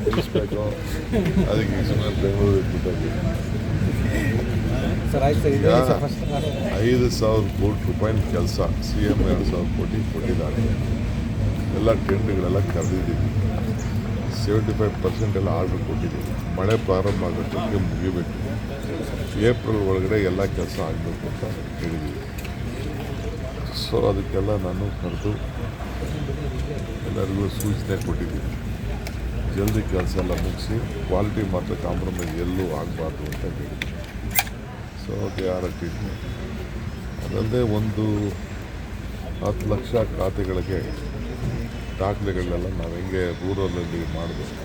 ತಿಳಿಸ್ಬೇಕು. ಅದಕ್ಕೆ ಸುಮ್ಮನೆ ಬೆಂಗಳೂರು ಇಟ್ಬಿಟ್ಟಾಗಿ ಈಗ 5,000 ಕೋಟಿ ರೂಪಾಯಿನ ಕೆಲಸ CM 2,000 ಕೋಟಿ ಕೊಟ್ಟಿದ್ದಾರೆ. ಎಲ್ಲ ಟೆಂಡ್ಗಳೆಲ್ಲ ಕರೆದಿದ್ದೀವಿ. 75% ಎಲ್ಲ ಆರ್ಡ್ರ್ ಕೊಟ್ಟಿದ್ದೀವಿ. ಮಳೆ ಪ್ರಾರಂಭ ಆಗೋದಕ್ಕೆ ಮುಗಿಬೇಕು. ಏಪ್ರಿಲ್ ಒಳಗಡೆ ಎಲ್ಲ ಕೆಲಸ ಆಗಬೇಕು ಅಂತ ಹೇಳಿದ್ದೀವಿ. ಸೊ ಅದಕ್ಕೆಲ್ಲ ನಾನು ಕರೆದು ಎಲ್ಲರಿಗೂ ಸೂಚನೆ ಕೊಟ್ಟಿದ್ದೀನಿ. ಜಲ್ದಿ ಕೆಲಸ ಎಲ್ಲ ಮುಗಿಸಿ ಕ್ವಾಲಿಟಿ ಮಾತ್ರ ಕಾಂಪ್ರಮೈಸ್ ಎಲ್ಲೂ ಆಗಬಾರ್ದು ಅಂತ ಹೇಳಿ. So they are treatment. ಅದಲ್ಲದೆ ಒಂದು 10 ಲಕ್ಷ ಖಾತೆಗಳಿಗೆ ದಾಖಲೆಗಳನ್ನೆಲ್ಲ ನಾವು ಹೆಂಗೆ ರೂರಲಲ್ಲಿ ಮಾಡಿದ್ವಿ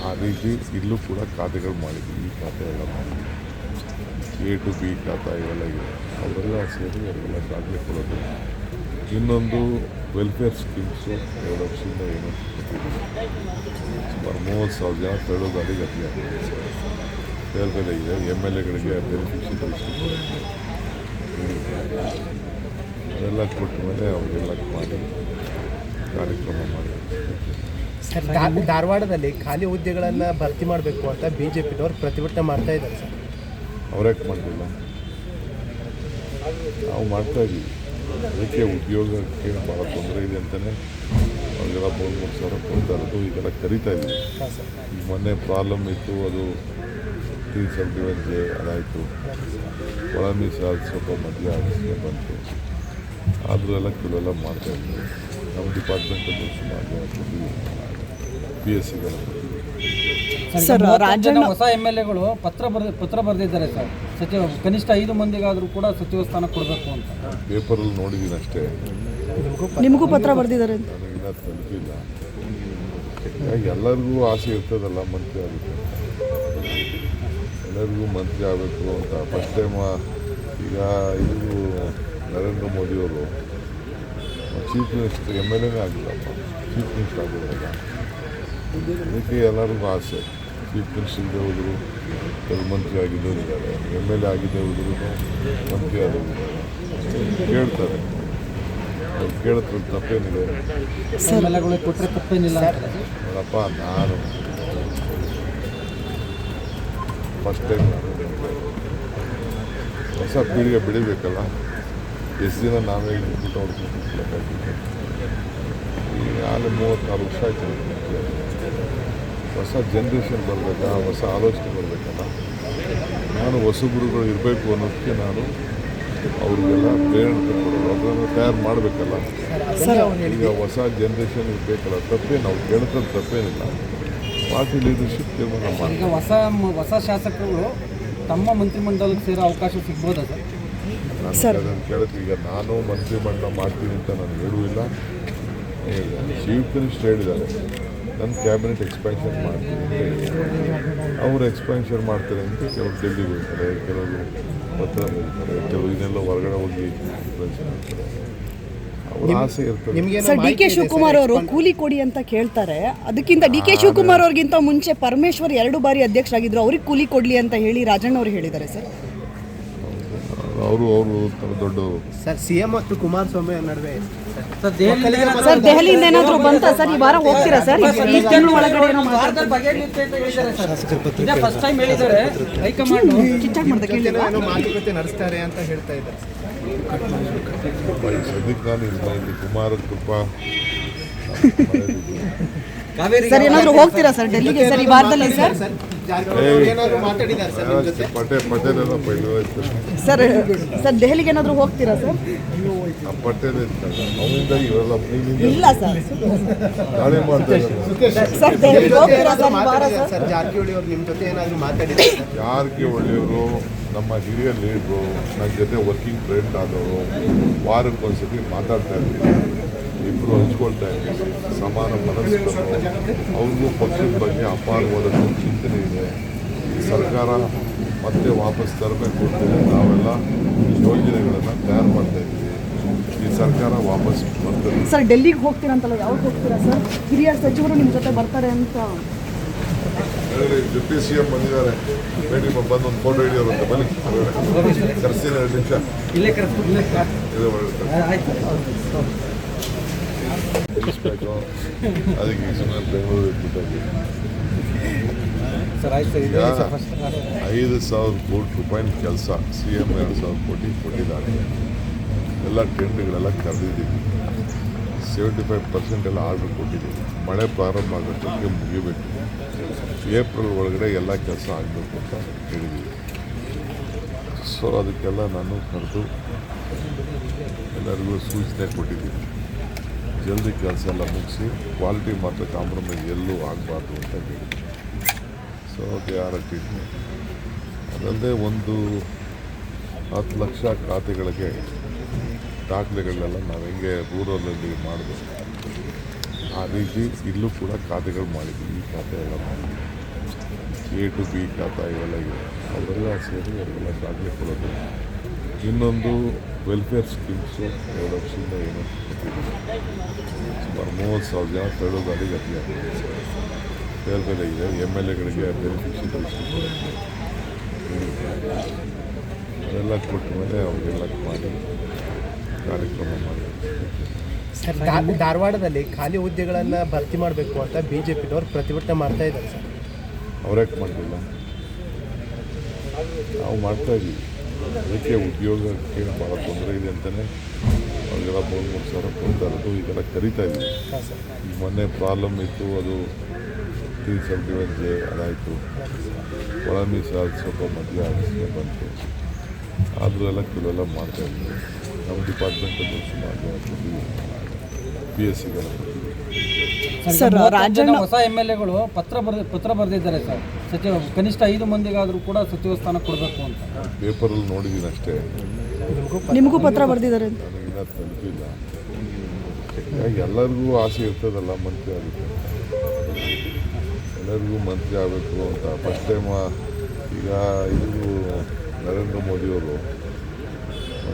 ಆ ರೀತಿ ಇಲ್ಲೂ ಕೂಡ ಖಾತೆಗಳು ಮಾಡಿದ್ವಿ. ಈ ಖಾತೆ ಎಲ್ಲ ಮಾಡಿದ್ವಿ. A to B ಖಾತಾ ಇವೆಲ್ಲ ಇದೆ. ಅವರೆಲ್ಲ ಸೇರಿ ಅವರೆಲ್ಲ ದಾಖಲೆ ಕೊಡೋದು. ಇನ್ನೊಂದು ವೆಲ್ಫೇರ್ ಸ್ಕೀಮ್ಸು 2 ವರ್ಷದಿಂದ ಏನೋ ಕೊಟ್ಟಿದ್ದೀವಿ. ಸುಮಾರು 30,000 ಜನ ತಳ್ಳೋ ಗಾಡಿ ಗತಿ ಆಗಿದೆ. ಬೇರೆ ಇದೆ. MLAಗಳಿಗೆ ಬೆನಿಫಿಷರೀಸ್ ಅದೆಲ್ಲ ಕೊಟ್ಟ ಮೇಲೆ ಅವರೆಲ್ಲ ಮಾಡಿ ಕಾರ್ಯಕ್ರಮ ಮಾಡಿ. ಸರ್, ಧಾರವಾಡದಲ್ಲಿ ಖಾಲಿ ಹುದ್ದೆಗಳನ್ನು ಭರ್ತಿ ಮಾಡಬೇಕು ಅಂತ BJPನವರು ಪ್ರತಿಭಟನೆ ಮಾಡ್ತಾ ಇದ್ದಾರೆ ಸರ್. ಅವ್ರ್ಯಾಕೆ ಮಾಡಲಿಲ್ಲ? ನಾವು ಮಾಡ್ತಾಯಿದ್ದೀವಿ. ಅದಕ್ಕೆ ಉದ್ಯೋಗಕ್ಕೆ ಭಾಳ ತೊಂದರೆ ಇದೆ ಅಂತಲೇ ಅವ್ರಿಗೆಲ್ಲ 3,000 ಸಾವಿರ ಕೊಡ್ತಾ ಇರೋದು. ಈಗೆಲ್ಲ ಕರಿತಾ ಇದ್ದೀವಿ. ಈಗ ಮೊನ್ನೆ ಪ್ರಾಬ್ಲಮ್ ಇತ್ತು, ಅದು 371 ಅದಾಯಿತು. ಒಳ ಮೀಸಾಲು ಸ್ವಲ್ಪ ಮಧ್ಯ ಬಂತು. ಆದರೂ ಎಲ್ಲ ಕೆಲವೆಲ್ಲ ಮಾಡ್ತಾಯಿದ್ದೀವಿ. ನಮ್ಮ ಡಿಪಾರ್ಟ್ಮೆಂಟಲ್ಲಿ ಸುಮಾರು ಜನ ಕೊಟ್ಟಿದ್ದೀವಿ. PSCಗೆಲ್ಲ ಹೊಸ MLAಗಳು ಪತ್ರ ಬರೆದಿದ್ದಾರೆ ಸರ್. ಸಚಿವ ಕನಿಷ್ಠ 5 ಮಂದಿಗಾದರೂ ಕೂಡ ಸಚಿವ ಸ್ಥಾನ ಕೊಡಬೇಕು ಅಂತ ಪೇಪರಲ್ಲಿ ನೋಡಿದ್ದೀನಿ ಅಷ್ಟೇ. ನಿಮಗೂ ಪತ್ರ ಬರೆದಿದ್ದಾರೆ? ನನಗಿನ್ನ ತಲುಪಿಲ್ಲ. ಎಲ್ಲರಿಗೂ ಆಸೆ ಇರ್ತದಲ್ಲ ಮಂತ್ರಿ ಆಗುತ್ತೆ, ಎಲ್ಲರಿಗೂ ಮಂತ್ರಿ ಆಗಬೇಕು ಅಂತ. ಫಸ್ಟ್ ಟೈಮ್ ಈಗ ಇದು ನರೇಂದ್ರ ಮೋದಿಯವರು ಚೀಫ್ ಮಿನಿಸ್ಟರ್ MLAನೇ ಆಗಿಲ್ಲಪ್ಪ, ಚೀಫ್ ಮಿನಿಸ್ಟರ್ ಆಗಿರೋಲ್ಲ. ಅದಕ್ಕೆ ಎಲ್ಲರಿಗೂ ಆಸೆ. ಚೀಫ್ ಮಿನಿಸ್ಟರ್ ಇದ್ದೇ ಹೋದರು, ಕೆಲವು ಮಂತ್ರಿ ಆಗಿದ್ದವರು ಇದ್ದಾರೆ. MLA ಆಗಿದ್ದೇ ಹೋದ್ರು ಮಂತ್ರಿ ಆದವರು ಕೇಳ್ತಾರೆ. ಅವ್ರು ಕೇಳಿದ್ರೆ ತಪ್ಪೇನಿದೆ? ಕೊಟ್ಟರೆ ತಪ್ಪೇನಿಲ್ಲ. ನೋಡಪ್ಪ, ನಾನು ಫಸ್ಟ್ ಟೈಮ್ ಹೊಸ ಪೀಳಿಗೆ ಬೆಳಿಬೇಕಲ್ಲ. ಎಷ್ಟು ದಿನ ನಾವೇ ಊಟ ಹೊಡ್ಕೊಂಡು ಈಗ ಆಗಲೇ 34 ವರ್ಷ ಆಯ್ತು. ಹೊಸ ಜನ್ರೇಷನ್ ಬರಬೇಕಾ, ಹೊಸ ಆಲೋಚನೆ ಬರಬೇಕಲ್ಲ. ನಾನು ಹೊಸಬರುಗಳು ಇರಬೇಕು ಅನ್ನೋದಕ್ಕೆ ನಾನು ಅವ್ರಿಗೆಲ್ಲ ಪ್ರೇರಣೆ ಕೊಡೋದು, ಅದನ್ನು ತಯಾರು ಮಾಡಬೇಕಲ್ಲ. ಈಗ ಹೊಸ ಜನ್ರೇಷನ್ ಇರಬೇಕಲ್ಲ. ತಪ್ಪೇ ನಾವು ಕೇಳ್ತಾರೆ, ತಪ್ಪೇನಿಲ್ಲ. ಪಾರ್ಟಿ ಲೀಡರ್ಶಿಪ್ ತೀರ್ಮಾನ ಮಾಡಿ. ಈಗ ಹೊಸ ಶಾಸಕರು ತಮ್ಮ ಮಂತ್ರಿಮಂಡಲಕ್ಕೆ ಸೇರೋ ಅವಕಾಶ ಸಿಗ್ಬೋದಾ ಸರ್? ನಾನು ಕೇಳ್ತೀವಿ. ಈಗ ನಾನು ಮಂತ್ರಿಮಂಡಲ ಮಾಡ್ತೀನಿ ಅಂತ ನಾನು ಹೇಳುವಿಲ್ಲ. ಚೀಫ್ ಮಿನಿಸ್ಟರ್ ಹೇಳಿದ್ದಾರೆ ನನ್ನ ಕ್ಯಾಬಿನೆಟ್ ಎಕ್ಸ್ಪ್ಯಾನ್ಷನ್ ಮಾಡ್ತೀನಿ ಅಂತ ಹೇಳಿದ್ದಾರೆ. ಅವರು ಎಕ್ಸ್ಪ್ಯಾನ್ಷನ್ ಮಾಡ್ತಾರೆ ಅಂತ ಕೆಲವರು ಡೆಲ್ಲಿಗೆ ಹೋಗ್ತಾರೆ, ಕೆಲವರು ಪತ್ರ ಬರೀತಾರೆ, ಕೆಲವರು ಇದನ್ನೆಲ್ಲ ಹೊರಗಡೆ ಹೋಗಿ ಮಾಡ್ತಾರೆ. ಅವ್ರ ಆಸೆ ಇರ್ತದೆ. ಸರ್, DK ಶಿವಕುಮಾರ್ ಅವರು ಕೂಲಿ ಕೊಡಿ ಅಂತ ಕೇಳ್ತಾರೆ. ಅದಕ್ಕಿಂತ DK ಶಿವಕುಮಾರ್ ಅವ್ರಿಗಿಂತ ಮುಂಚೆ ಪರಮೇಶ್ವರ್ 2 ಬಾರಿ ಅಧ್ಯಕ್ಷರಾಗಿದ್ರು. ಅವ್ರಿಗೆ ಕೂಲಿ ಕೊಡಲಿ ಅಂತ ಹೇಳಿ ರಾಜಣ್ಣ ಅವರು ಹೇಳಿದ್ದಾರೆ ಸರ್. ಅವರು ದೊಡ್ಡ ಸರ್, CM ಮತ್ತು ಕುಮಾರಸ್ವಾಮಿ ನಡುವೆ ಸರ್ ದೆಹಲಿಯಿಂದ ಏನಾದರೂ ಬಂತಾ ಸರ್? ಈ ವಾರ ಹೋಗ್ತೀರಾ ಸರ್? ಈ ತಿಂಗಳು ಒಳಗಡೆ ಫಸ್ಟ್ ಟೈಮ್ ಹೇಳಿದ್ದಾರೆ ಹೈಕಮಾಂಡ್ ಮಾತುಕತೆ ನಡೆಸ್ತಾರೆ ಅಂತ ಹೇಳ್ತಾ ಇದ್ದಾರೆ. ಸದ್ಯಕ್ಕೆ ನಾನು ಇಲ್ಲಿ ಕುಮಾರ ಕೃಪಾ ಸರ್ ಏನಾದರೂ ಹೋಗ್ತೀರಾ ಸರ್ ಡೆಲ್ಲಿಗೆ ಸರ್ ಈ ವಾರದಲ್ಲಿ ಸರ್? ಪಟೇಲೆಲ್ಲ ಸರ್ ಸರ್ ದೆಹಲಿಗೆ ಏನಾದರೂ ಹೋಗ್ತೀರಾ ಸರ್? ಪಟೇಲ್ ಅವನಿಂದ ಇವೆಲ್ಲ ಇಲ್ಲ ಸರ್. ನಾಳೆ ಮಾಡ್ತಾರೆ ಸರ್ ದೆಹಲಿಗೆ ಹೋಗ್ತೀರಾ ಸರ್ ಈ ವಾರ ಸರ್? ಜಾರಕಿಹೊಳಿ ಅವರು ನಿಮ್ಮ ಜೊತೆ ಏನಾದರೂ ಮಾತಾಡಿದ್ದಾರೆ? ಜಾರಕಿಹೊಳಿಯವರು ನಮ್ಮ ಹಿರಿಯ ಲೀಡ್ರು, ನನ್ನ ಜೊತೆ ವರ್ಕಿಂಗ್ ಫ್ರೆಂಡ್ ಆದವರು. ವಾರಕ್ಕೊಂದ್ಸತಿ ಮಾತಾಡ್ತಾ ಇದ್ದೀವಿ. ಇಬ್ಬರು ಹಂಚ್ಕೊಳ್ತಾ ಇದ್ದೀವಿ. ಸಮಾನ ಮನಸ್ಸು. ಅವ್ರಿಗೂ ಪಕ್ಷದ ಬಗ್ಗೆ ಅಪಾರವಾದ ಚಿಂತನೆ ಇದೆ. ಸರ್ಕಾರ ಮತ್ತೆ ವಾಪಸ್ ತರಬೇಕು ಅಂತೇಳಿ ನಾವೆಲ್ಲ ಯೋಜನೆಗಳನ್ನು ತಯಾರು ಮಾಡ್ತಾ ಇದ್ದೀವಿ. ಈ ಸರ್ಕಾರ ವಾಪಸ್ ಬರ್ತದೆ. ಸರ್ ಡೆಲ್ಲಿಗೆ ಹೋಗ್ತೀರಂತಲ್ಲ, ಯಾವಾಗ ಹೋಗ್ತೀರಾ ಸರ್? ಹಿರಿಯ ಸಚಿವರು ನಿಮ್ಮ ಜೊತೆ ಬರ್ತಾರೆ ಅಂತ ಡೆಪ್ಟಿ CM ಬಂದಿದ್ದಾರೆ. ಭೇಟಿ ಬಂದು ಒಂದು ಫೋಟೋ ಹಿಡಿಯೋರು ಅಂತ ಬನ್ನಿ ಕರೆಸ್ತೀನಿ. 2 ನಿಮಿಷ ತಿಳಿಸ್ಬೇಕು. ಅದಕ್ಕೆ ಸುಮ್ಮನೆ ಬೆಂಗಳೂರು ಇಟ್ಬಿಟ್ಟಾಗಿ ಸರ್ ಆಯ್ತು ಸರ್ ಈಗ 5,000 ಕೋಟಿ ರೂಪಾಯಿನ ಕೆಲಸ CM 2,000 ಕೋಟಿ ಕೊಟ್ಟಿದ್ದಾರೆ. ಎಲ್ಲ ಟೆಂಡ್ಗಳೆಲ್ಲ ಕರೆದಿದ್ದೀವಿ. 75% ಎಲ್ಲ ಆರ್ಡ್ರ್ ಕೊಟ್ಟಿದ್ದೀವಿ. ಮಳೆ ಪ್ರಾರಂಭ ಆಗೋದಕ್ಕೆ ಮುಗಿಬೇಕು. ಏಪ್ರಿಲ್ ಒಳಗಡೆ ಎಲ್ಲ ಕೆಲಸ ಆಗಬೇಕು ಅಂತ ಹೇಳಿದ್ದೀವಿ. ಸೊ ಅದಕ್ಕೆಲ್ಲ ನಾನು ಕರೆದು ಎಲ್ಲರಿಗೂ ಸೂಚನೆ ಕೊಟ್ಟಿದ್ದೀನಿ. ಜಲ್ದಿ ಕೆಲಸ ಎಲ್ಲ ಮುಗಿಸಿ ಕ್ವಾಲಿಟಿ ಮಾತ್ರ ಕಾಂಪ್ರಮೈಸ್ ಎಲ್ಲೂ ಆಗಬಾರ್ದು ಅಂತ ಹೇಳಿದ್ದೀನಿ. So they are at it. ಅದಲ್ಲದೆ ಒಂದು 10 ಲಕ್ಷ ಖಾತೆಗಳಿಗೆ ದಾಖಲೆಗಳನ್ನೆಲ್ಲ ನಾವು ಹೆಂಗೆ ರೂರಲಲ್ಲಿ ಮಾಡಿದ್ವಿ ಆ ರೀತಿ ಇಲ್ಲೂ ಕೂಡ ಖಾತೆಗಳು ಮಾಡಿದ್ವಿ. ಈ ಖಾತೆ ಎಲ್ಲ ಮಾಡಿದ್ವಿ. A to B ಖಾತಾ ಇವೆಲ್ಲ ಇದೆ. ಅವರೆಲ್ಲ ಸೇರಿ ಅವರೆಲ್ಲ ದಾಖಲೆ ಕೊಡೋದು. ಇನ್ನೊಂದು ವೆಲ್ಫೇರ್ ಸ್ಕೀಮ್ಸು 2 ವರ್ಷದಿಂದ ಏನೋ ಕೊಟ್ಟಿದ್ದೀವಿ. ಸುಮಾರು 30,000 ಜನ ತಳ್ಳು ಗಾಡಿ ಗತಿ ಆಗಿದೆ. ಬೇರೆ ಬೇರೆ ಇದೆ. MLAಗಳಿಗೆ ಬೆನಿಫಿಷರೀಸ್ ಅದೆಲ್ಲ ಕೊಟ್ಟ ಮೇಲೆ ಅವರಿಗೆಲ್ಲ ಮಾಡಿ ಕಾರ್ಯಕ್ರಮ ಮಾಡಿ. ಸರ್ ಧಾರವಾಡದಲ್ಲಿ ಖಾಲಿ ಹುದ್ದೆಗಳನ್ನು ಭರ್ತಿ ಮಾಡಬೇಕು ಅಂತ BJPನವ್ರು ಪ್ರತಿಭಟನೆ ಮಾಡ್ತಾ ಇದ್ದಾರೆ ಸರ್. ಅವ್ರ್ಯಾಕೆ ಮಾಡಲಿಲ್ಲ? ನಾವು ಮಾಡ್ತಾಯಿದ್ದೀವಿ. ಅದಕ್ಕೆ ಉದ್ಯೋಗಕ್ಕೆ ಭಾಳ ತೊಂದರೆ ಇದೆ ಅಂತಲೇ ಅವ್ರಿಗೆಲ್ಲ 3,000 ಸಾವಿರ ಕೊಡ್ತಾ ಇರೋದು. ಈಗೆಲ್ಲ ಕರಿತಾ ಇದ್ದೀವಿ. ಈಗ ಮೊನ್ನೆ ಪ್ರಾಬ್ಲಮ್ ಇತ್ತು, ಅದು 371J ಅದಾಯಿತು. ಒಳ ಮೀಸಲಾತಿ ಸ್ವಲ್ಪ ಮಧ್ಯ ಆಡಿಸ್ಕೊಂಡು ಬಂತು. ಆದರೂ ಎಲ್ಲ ಕೆಲವೆಲ್ಲ ಮಾಡ್ತಾಯಿದ್ದೀವಿ. ನಮ್ಮ ಡಿಪಾರ್ಟ್ಮೆಂಟಲ್ಲೂ ಸುಮಾರು ಜನ ಕೊಟ್ಟಿದ್ದೀವಿ. PSCಗೆಲ್ಲ ಸರ್ ರಾಜಣ್ಣ ಹೊಸ MLAಗಳು ಪತ್ರ ಬರೆದಿದ್ದಾರೆ ಸರ್. ಸಚಿವ ಕನಿಷ್ಠ 5 ಮಂದಿಗಾದರೂ ಕೂಡ ಸಚಿವ ಸ್ಥಾನ ಕೊಡಬೇಕು ಅಂತ ಪೇಪರಲ್ಲಿ ನೋಡಿದ್ದೀನಿ ಅಷ್ಟೇ. ನಿಮಗೂ ಪತ್ರ ಬರೆದಿದ್ದಾರೆ ಅಂತ. ನನಗಿನ್ನ ತಲುಪಿಲ್ಲ. ಎಲ್ಲರಿಗೂ ಆಸೆ ಇರ್ತದಲ್ಲ ಮಂತ್ರಿ ಆಗುತ್ತೆ. ಎಲ್ಲರಿಗೂ ಮಂತ್ರಿ ಆಗಬೇಕು ಅಂತ. ಫಸ್ಟ್ ಟೈಮ್ ಈಗ ಇದು ನರೇಂದ್ರ ಮೋದಿಯವರು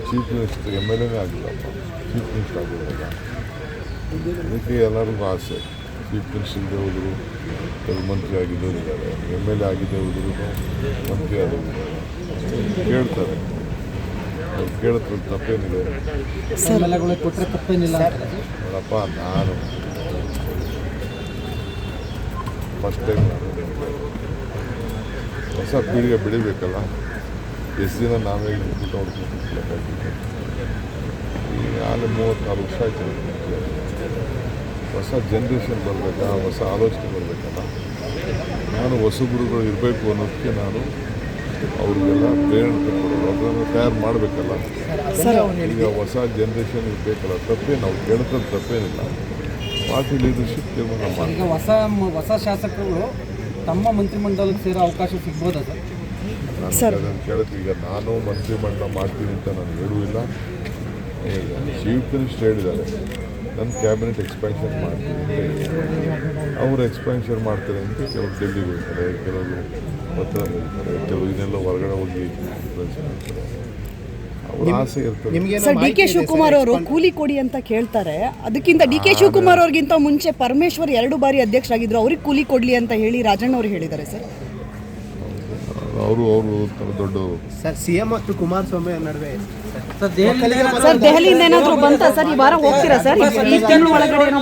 ಚೀಫ್ ಮಿನಿಸ್ಟರ್ MLA ಆಗಿಲ್ಲಪ್ಪ, ಚೀಫ್ ಮಿನಿಸ್ಟರ್ ಆಗಿರೋಲ್ಲ. ಅದಕ್ಕೆ ಎಲ್ಲರಿಗೂ ಆಸೆ. ಚೀಫ್ ಮಿನಿಸ್ಟರ್ ಇದ್ದೇ ಹೋದರು, ಕೆಲವು ಮಂತ್ರಿ ಆಗಿದ್ದವರು ಇದ್ದಾರೆ. MLA ಆಗಿದ್ದೇ ಹೋದ್ರು ಮಂತ್ರಿ ಆದವರಿದ್ದಾರೆ. ಕೇಳ್ತಾರೆ. ಅವ್ರು ಕೇಳಿದ್ರೆ ತಪ್ಪೇನಿದೆ? MLAಗಳಿಗೆ ಕೊಟ್ಟರೆ ತಪ್ಪೇನಿಲ್ಲ. ನೋಡಪ್ಪ, ನಾನು ಫಸ್ಟ್ ಟೈಮ್ ಹೊಸ ಪೀಳಿಗೆ ಬೆಳಿಬೇಕಲ್ಲ. ಎಷ್ಟು ದಿನ ನಾವೇ ಊಟ ಹೊಡ್ಕೊಂಡು ಈಗ ಆಗಲೇ 34 ವರ್ಷ ಆಯ್ತು. ಹೊಸ ಜನ್ರೇಷನ್ ಬರಬೇಕಾ, ಹೊಸ ಆಲೋಚನೆ ಬರಬೇಕಲ್ಲ. ನಾನು ಹೊಸಬರುಗಳು ಇರಬೇಕು ಅನ್ನೋದಕ್ಕೆ ನಾನು ಅವ್ರಿಗೆಲ್ಲ ಪ್ರೇರಣೆ ಕೊಡೋದು. ಅದನ್ನು ತಯಾರು ಮಾಡಬೇಕಲ್ಲ. ಈಗ ಹೊಸ ಜನ್ರೇಷನ್ ಇರಬೇಕಲ್ಲ. ತಪ್ಪೇ ನಾವು ಕೇಳ್ತಾರೆ, ತಪ್ಪೇನಿಲ್ಲ. ಪಾರ್ಟಿ ಲೀಡರ್ಶಿಪ್ ತೀರ್ಮಾನ ಮಾಡಿ. ಈಗ ಹೊಸ ಶಾಸಕರು ತಮ್ಮ ಮಂತ್ರಿಮಂಡಲಕ್ಕೆ ಸೇರೋ ಅವಕಾಶ ಸಿಗ್ಬೋದಾ ಸರ್? ನಾನು ಅದನ್ನು ಕೇಳಿದ್ವಿ. ಈಗ ನಾನು ಮಂತ್ರಿಮಂಡಲ ಮಾಡ್ತೀನಿ ಅಂತ ನಾನು ಹೇಳುವಿಲ್ಲ. ಚೀಫ್ ಮಿನಿಸ್ಟರ್ ಹೇಳಿದ್ದಾರೆ ನನ್ನ ಕ್ಯಾಬಿನೆಟ್ ಎಕ್ಸ್ಪ್ಯಾನ್ಷನ್ ಮಾಡ್ತೀನಿ ಅಂತ ಹೇಳಿದ್ದಾರೆ. ಅವರು ಎಕ್ಸ್ಪ್ಯಾನ್ಷನ್ ಮಾಡ್ತಾರೆ ಅಂತ ಕೆಲವರು ಡೆಲ್ಲಿಗೆ ಹೋಗ್ತಾರೆ, ಕೆಲವರು ಪತ್ರ ಬರೀತಾರೆ, ಕೆಲವರು ಇನ್ನೆಲ್ಲ ಹೊರಗಡೆ ಹೋಗಿ ಇನ್ಫ್ಲುಯೆನ್ಸ್ ಮಾಡ್ತಾರೆ. ಅವ್ರ ಆಸೆ ಇರ್ತದೆ. ಸರ್ DK ಶಿವಕುಮಾರ್ ಅವರು ಕೂಲಿ ಕೊಡಿ ಅಂತ ಕೇಳ್ತಾರೆ. ಅದಕ್ಕಿಂತ DK ಶಿವಕುಮಾರ್ ಅವ್ರಿಗಿಂತ ಮುಂಚೆ ಪರಮೇಶ್ವರ್ 2 ಬಾರಿ ಅಧ್ಯಕ್ಷರಾಗಿದ್ರು. ಅವ್ರಿಗೆ ಕೂಲಿ ಕೊಡ್ಲಿ ಅಂತ ಹೇಳಿ ರಾಜಣ್ಣ ಅವರು ಹೇಳಿದ್ದಾರೆ ಸರ್. ಅವರು ದೊಡ್ಡ ಸರ್ CM ಮತ್ತು ಕುಮಾರಸ್ವಾಮಿ ನಡುವೆ ಸರ್ ದೆಹಲಿಯಿಂದ ಏನಾದರೂ ಬಂತಾ ಸರ್? ಈ ವಾರ ಹೋಗ್ತೀರಾ ಸರ್? ಈ ತಿಂಗಳು ಒಳಗಡೆ ಏನೋ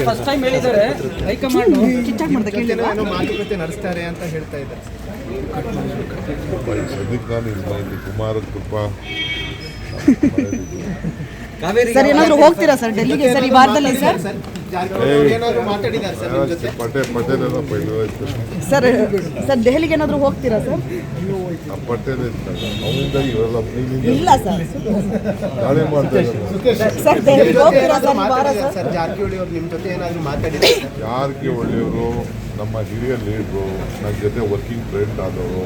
ಫಸ್ಟ್ ಟೈಮ್ ಹೇಳಿದ್ದಾರೆ. ಹೈಕಮಾಂಡ್ ಕಿಚ್ಚಾಕ್ ಮಾಡ್ದೆ ಕೇಳಿಲ್ಲ. ಮಾತುಕತೆ ನಡೆಸ್ತಾರೆ ಅಂತ ಹೇಳ್ತಾ ಇದ್ದಾರೆ. ಸದ್ಯಕ್ಕೆ ನಾನು ಇಲ್ಲಿ ಕುಮಾರ ಕೃಪಾ ಸರ್ ಏನಾದರೂ ಹೋಗ್ತೀರಾ ಸರ್ ಡೆಲ್ಲಿಗೆ ಸರ್ ಈ ವಾರದಲ್ಲಿ ಸರ್? ಪಟೇಲೆಲ್ಲ ಸರ್ ಸರ್ ದೆಹಲಿಗೆ ಏನಾದರೂ ಹೋಗ್ತೀರಾ ಸರ್? ಪಟೇಲ್ ಅವನಿಂದ ಇವೆಲ್ಲ ಇಲ್ಲ ಸರ್. ನಾಳೆ ಮಾಡ್ತಾ ಇದ್ದಾರೆ. ಸರ್ ದೆಹಲಿಗೆ ಹೋಗ್ತೀರಾ ಸರ್ ಈ ವಾರ ಸರ್? ಸರ್ ಜಾರಕಿಹೊಳಿ ಅವರು ನಿಮ್ಮ ಜೊತೆ ಏನಾದರೂ ಮಾತಾಡಿದ್ದಾರೆ? ಜಾರಕಿಹೊಳಿಯವರು ನಮ್ಮ ಹಿರಿಯ ಲೀಡ್ರು, ನನ್ನ ಜೊತೆ ವರ್ಕಿಂಗ್ ಫ್ರೆಂಡ್ ಆದವರು.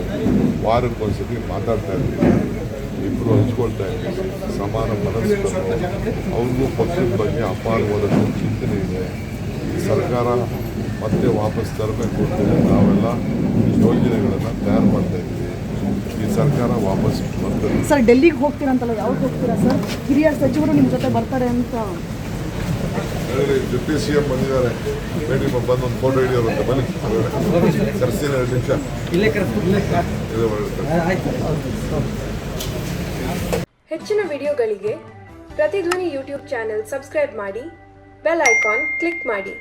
ವಾರಕ್ಕೊಂದ್ಸತಿ ಮಾತಾಡ್ತಾ ಇದ್ದೀವಿ. ಇಬ್ಬರು ಹಂಚ್ಕೊಳ್ತಾ ಇದ್ದೀವಿ. ಸಮಾನ ಮನಸ್ಸು. ಅವ್ರಿಗೂ ಪಕ್ಷದ ಬಗ್ಗೆ ಅಪಾರವಾದ ಚಿಂತನೆ ಇದೆ. ಈ ಸರ್ಕಾರ ಮತ್ತೆ ವಾಪಸ್ ತರಬೇಕು ಅಂತೇಳಿ ನಾವೆಲ್ಲ ಯೋಜನೆಗಳನ್ನು ತಯಾರು ಮಾಡ್ತಾ ಇದ್ದೀವಿ. ಈ ಸರ್ಕಾರ ವಾಪಸ್ ಬರ್ತದೆ. ಸರ್ ಡೆಲ್ಲಿಗೆ ಹೋಗ್ತೀರಾ ಅಂತಲ್ಲ, ಯಾವಾಗ ಹೋಗ್ತೀರಾ ಸರ್? ಹಿರಿಯ ಸಚಿವರು ನಿಮ್ಮ ಜೊತೆ ಬರ್ತಾರೆ ಅಂತ ಡೆಪ್ಟಿ CM ಬಂದಿದ್ದಾರೆ. ಬೇಡಿ ಬಂದು ಒಂದು ಫೋಟೋ ಹಿಡಿಯೋರಂತೆ. ಬನ್ನಿ ಕರೆಸ್ತೀನಿ 2 ನಿಮಿಷ. ಹೆಚ್ಚಿನ ವಿಡಿಯೋಗಳಿಗೆ ಪ್ರತಿಧ್ವನಿ ಯೂಟ್ಯೂಬ್ ಚಾನೆಲ್ ಸಬ್ಸ್ಕ್ರೈಬ್ ಮಾಡಿ, ಬೆಲ್ ಐಕಾನ್ ಕ್ಲಿಕ್ ಮಾಡಿ.